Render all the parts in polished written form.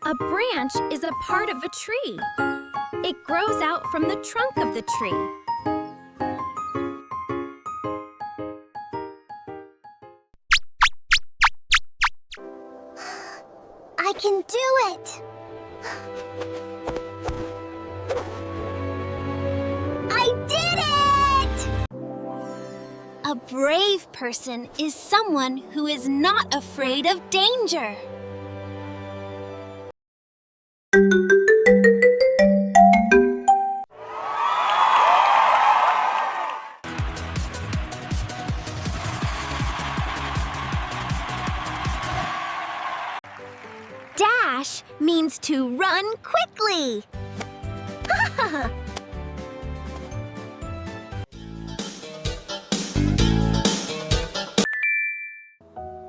A branch is a part of a tree. It grows out from the trunk of the tree. I can do it! I did it! A brave person is someone who is not afraid of danger. Dash means to run quickly.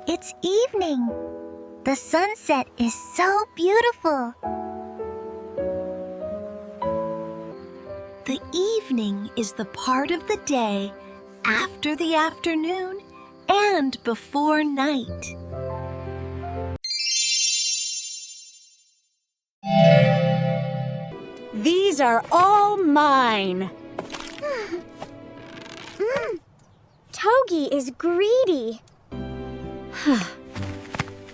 It's evening. The sunset is so beautiful. The evening is the part of the day after the afternoon and before night. These are all mine. Togi is greedy.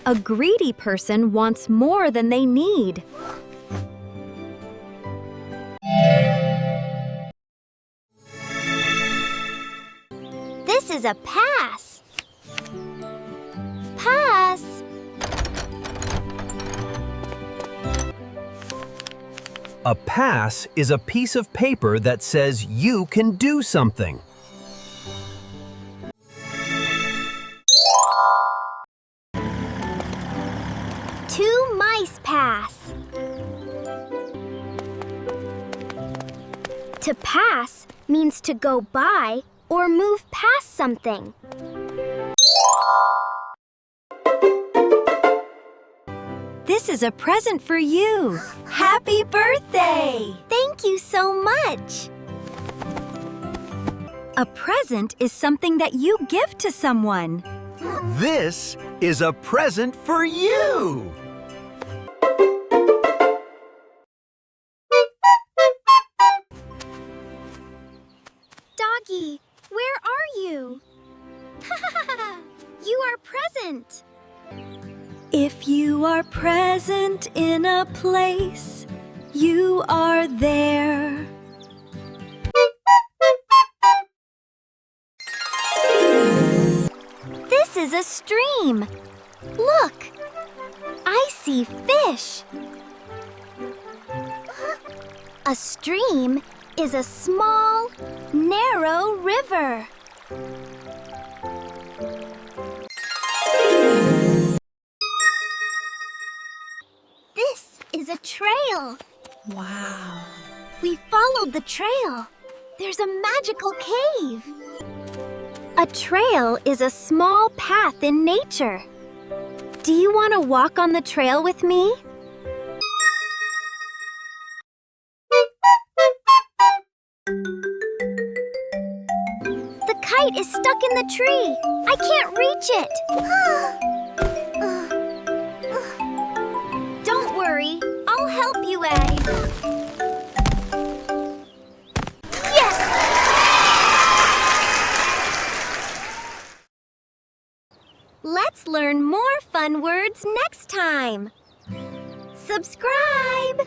A greedy person wants more than they need. This is a pass. Pass. A pass is a piece of paper that says you can do something. Two mice pass. To pass means to go by or move past something. This is a present for you. Happy birthday! Thank you so much. A present is something that you give to someone. This is a present for you! Doggy, where are you? You are present. If you are present in a place, you are there. This is a stream. Look, I see fish. A stream is a small, narrow river. This is a trail. Wow. We followed the trail. There's a magical cave. A trail is a small path in nature. Do you want to walk on the trail with me? The kite is stuck in the tree. I can't reach it. Don't worry, I'll help you, Egg. Yes! Let's learn more fun words next time. Subscribe!